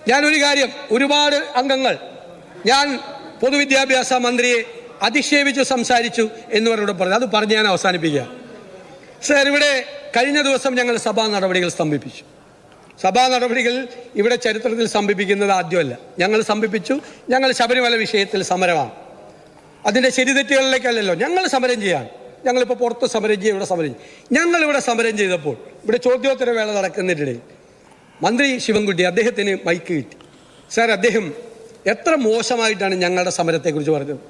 ഞാനൊരു കാര്യം, ഒരുപാട് അംഗങ്ങൾ ഞാൻ പൊതുവിദ്യാഭ്യാസ മന്ത്രിയെ അധിക്ഷേപിച്ച് സംസാരിച്ചു എന്ന് പറഞ്ഞു. അത് പറഞ്ഞ് ഞാൻ അവസാനിപ്പിക്കുക. സർ, ഇവിടെ കഴിഞ്ഞ ദിവസം ഞങ്ങൾ സഭാ നടപടികൾ സ്തംഭിപ്പിച്ചു. സഭാ നടപടികൾ ഇവിടെ ചരിത്രത്തിൽ സ്തംഭിപ്പിക്കുന്നത് ആദ്യമല്ല. ഞങ്ങൾ സ്തംഭിപ്പിച്ചു. ഞങ്ങൾ ശബരിമല വിഷയത്തിൽ സമരമാണ്. അതിൻ്റെ ശരിതെറ്റുകളിലേക്കല്ലല്ലോ ഞങ്ങൾ സമരം ചെയ്യാൻ. ഞങ്ങളിപ്പോൾ പുറത്ത് സമരം ചെയ്യുക, ഇവിടെ സമരം ചെയ്യും. ഞങ്ങളിവിടെ സമരം ചെയ്തപ്പോൾ ഇവിടെ ചോദ്യോത്തര വേള നടക്കുന്നതിനിടയിൽ മന്ത്രി ശിവൻകുട്ടി അദ്ദേഹത്തിന് മൈക്ക് കിട്ടി. സാർ, അദ്ദേഹം എത്ര മോശമായിട്ടാണ് ഞങ്ങളുടെ സമരത്തെക്കുറിച്ച് പറഞ്ഞത്.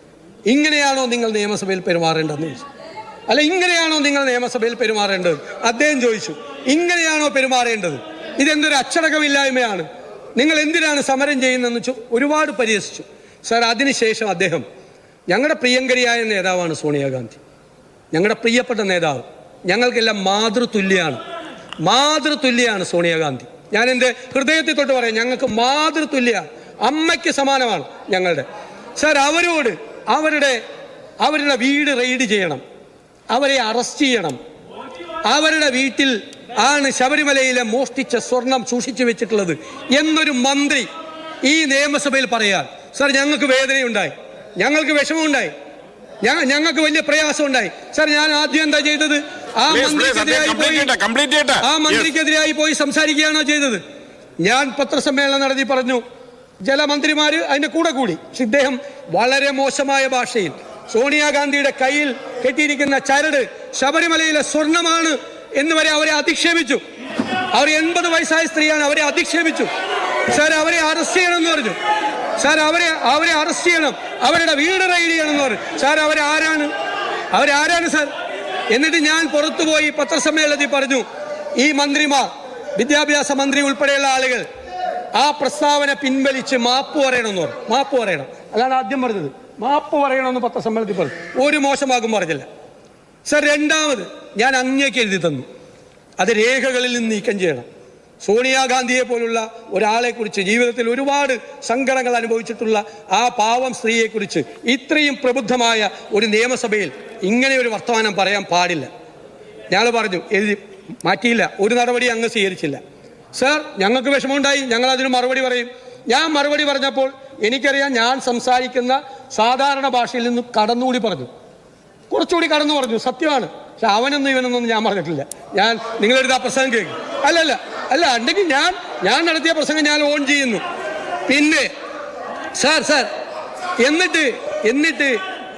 ഇങ്ങനെയാണോ നിങ്ങൾ നിയമസഭയിൽ പെരുമാറേണ്ടതെന്ന് ചോദിച്ചു. അല്ല, ഇങ്ങനെയാണോ നിങ്ങൾ നിയമസഭയിൽ പെരുമാറേണ്ടത് അദ്ദേഹം ചോദിച്ചു. ഇങ്ങനെയാണോ പെരുമാറേണ്ടത്? ഇതെന്തൊരു അച്ചടക്കമില്ലായ്മയാണ്, നിങ്ങൾ എന്തിനാണ് സമരം ചെയ്യുന്നതെന്ന് ഒരുപാട് പരിഹസിച്ചു. സാർ, അതിനുശേഷം അദ്ദേഹം, ഞങ്ങളുടെ പ്രിയങ്കരിയായ നേതാവാണ് സോണിയാഗാന്ധി, ഞങ്ങളുടെ പ്രിയപ്പെട്ട നേതാവ്, ഞങ്ങൾക്കെല്ലാം മാതൃതുല്യാണ് സോണിയാഗാന്ധി. ഞാൻ എൻ്റെ ഹൃദയത്തിൽ തൊട്ട് പറയാം, ഞങ്ങൾക്ക് മാതൃതുല്യാണ്, അമ്മയ്ക്ക് സമാനമാണ് ഞങ്ങളുടെ. സാർ, അവരോട് അവരുടെ വീട് റെയ്ഡ് ചെയ്യണം, അവരെ അറസ്റ്റ് ചെയ്യണം. അവരുടെ വീട്ടിൽ ആണ് ശബരിമലയിലെ മോഷ്ടിച്ച സ്വർണം സൂക്ഷിച്ചു വെച്ചിട്ടുള്ളത് എന്നൊരു മന്ത്രി ഈ നിയമസഭയിൽ പറയാൻ, സാർ, ഞങ്ങൾക്ക് വേദനയുണ്ടായി, ഞങ്ങൾക്ക് വിഷമമുണ്ടായി, ഞങ്ങൾക്ക് വലിയ പ്രയാസം ഉണ്ടായി. സാർ, ഞാൻ ആദ്യം എന്താ ചെയ്തത്? ആ മന്ത്രിക്കെതിരായി പോയി സംസാരിക്കുകയാണോ ചെയ്തത്? ഞാൻ പത്രസമ്മേളനം നടത്തി പറഞ്ഞു, ജലമന്ത്രിമാര് അതിന്റെ കൂടെ കൂടി. പക്ഷെ ഇദ്ദേഹം വളരെ മോശമായ ഭാഷയിൽ സോണിയാഗാന്ധിയുടെ കയ്യിൽ കെട്ടിയിരിക്കുന്ന ചരട് ശബരിമലയിലെ സ്വർണമാണ് എന്ന് വരെ അവരെ അധിക്ഷേപിച്ചു. അവർ 80 വയസ്സായ സ്ത്രീയാണ്, അവരെ അധിക്ഷേപിച്ചു. സാർ, അവരെ അറസ്റ്റ് ചെയ്യണമെന്ന് പറഞ്ഞു. സാർ, അവരെ അറസ്റ്റ് ചെയ്യണം, അവരുടെ വീട് റെയ്ഡ് ചെയ്യണം എന്ന് പറഞ്ഞു. സാർ, അവരാരാണ് സാർ? എന്നിട്ട് ഞാൻ പുറത്തുപോയി പത്രസമ്മേളനത്തിൽ പറഞ്ഞു, ഈ മന്ത്രിമാർ, വിദ്യാഭ്യാസ മന്ത്രി ഉൾപ്പെടെയുള്ള ആളുകൾ ആ പ്രസ്താവന പിൻവലിച്ച് മാപ്പ് പറയണമെന്ന് പറഞ്ഞു. മാപ്പ് പറയണം, അതാണ് ആദ്യം പറഞ്ഞത്. മാപ്പ് പറയണമെന്ന് പത്രസമ്മേളനത്തിൽ പറഞ്ഞു. ഒരു മോശമാകും പറഞ്ഞില്ല. സാർ, രണ്ടാമത് ഞാൻ അങ്ങേക്ക് എഴുതി തന്നു, അത് രേഖകളിൽ നിന്ന് നീക്കം ചെയ്യണം. സോണിയാഗാന്ധിയെ പോലുള്ള ഒരാളെക്കുറിച്ച്, ജീവിതത്തിൽ ഒരുപാട് സങ്കടങ്ങൾ അനുഭവിച്ചിട്ടുള്ള ആ പാവം സ്ത്രീയെക്കുറിച്ച് ഇത്രയും പ്രബുദ്ധമായ ഒരു നിയമസഭയിൽ ഇങ്ങനെ ഒരു വർത്തമാനം പറയാൻ പാടില്ല. ഞങ്ങൾ പറഞ്ഞു, എഴുതി മാറ്റിയില്ല, ഒരു നടപടി അങ്ങ് സ്വീകരിച്ചില്ല. സാർ, ഞങ്ങൾക്ക് വിഷമമുണ്ടായി, ഞങ്ങൾ അതിന് മറുപടി പറയും. ഞാൻ മറുപടി പറഞ്ഞപ്പോൾ എനിക്കറിയാം ഞാൻ സംസാരിക്കുന്ന സാധാരണ ഭാഷയിൽ നിന്ന് കടന്നുകൂടി പറഞ്ഞു, കുറച്ചുകൂടി കടന്നു പറഞ്ഞു. സത്യമാണ്. പക്ഷെ അവനൊന്നും ഇവനൊന്നും ഞാൻ പറഞ്ഞിട്ടില്ല. ഞാൻ നിങ്ങളെടുത്ത ആ പ്രസംഗം കേൾക്കും. അല്ല ഉണ്ടെങ്കിൽ ഞാൻ നടത്തിയ പ്രസംഗം ഞാൻ ഓൺ ചെയ്യുന്നു. പിന്നെ സാർ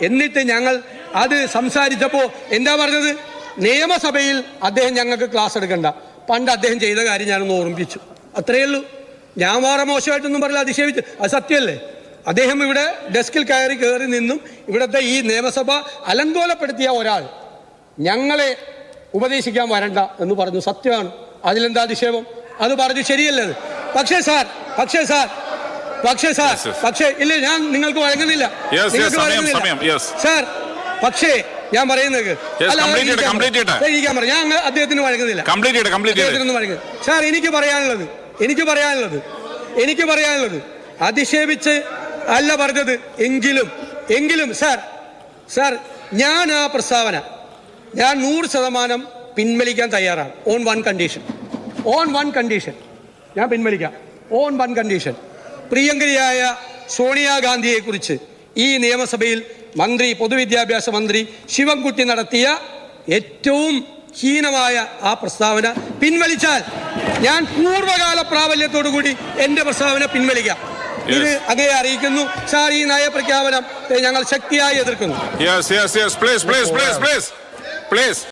എന്നിട്ട് ഞങ്ങൾ അത് സംസാരിച്ചപ്പോൾ എന്താ പറഞ്ഞത്? നിയമസഭയിൽ അദ്ദേഹം ഞങ്ങൾക്ക് ക്ലാസ് എടുക്കണ്ട, പണ്ട് അദ്ദേഹം ചെയ്ത കാര്യം ഞാനൊന്ന് ഓർമ്മിപ്പിച്ചു, അത്രയേ ഉള്ളൂ. ഞാൻ വേറെ മോശമായിട്ടൊന്നും പറയില്ല, അധിക്ഷേപിച്ചു. അത് സത്യമല്ലേ? അദ്ദേഹം ഇവിടെ ഡെസ്കിൽ കയറി നിന്നും ഇവിടുത്തെ ഈ നിയമസഭ അലങ്കോലപ്പെടുത്തിയ ഒരാൾ ഞങ്ങളെ ഉപദേശിക്കാൻ വരണ്ട എന്ന് പറഞ്ഞു. സത്യമാണ്. അതിലെന്താ അധിക്ഷേപം? അത് പറഞ്ഞു ശരിയല്ലത്. പക്ഷേ ഇല്ല, ഞാൻ നിങ്ങൾക്ക് വഴങ്ങുന്നില്ല. സാർ, പക്ഷേ ഞാൻ പറയുന്നത് ഞാൻ അദ്ദേഹത്തിന് വഴങ്ങുന്നില്ല. സാർ, എനിക്ക് പറയാനുള്ളത് അധിക്ഷേപിച്ച് അല്ല പറഞ്ഞത്. എങ്കിലും സാർ ഞാൻ ആ പ്രസ്താവന ഞാൻ 100% പിൻവലിക്കാൻ തയ്യാറാണ്. ഓൺ വൺ കണ്ടീഷൻ ഞാൻ പിൻവലിക്കാം. On one condition. പ്രിയങ്കരിയായ സോണിയാഗാന്ധിയെ കുറിച്ച് ഈ നിയമസഭയിൽ പൊതുവിദ്യാഭ്യാസ മന്ത്രി ശിവൻകുട്ടി നടത്തിയ ഏറ്റവും ഹീനമായ ആ പ്രസ്താവന പിൻവലിച്ചാൽ ഞാൻ പൂർവ്വകാല പ്രാബല്യത്തോടു കൂടി എന്റെ പ്രസ്താവന പിൻവലിക്കാം. ഇത് അങ്ങേ അറിയിക്കുന്നു. സാർ, ഈ നയപ്രഖ്യാപനം ഞങ്ങൾ ശക്തിയായി എതിർക്കുന്നു.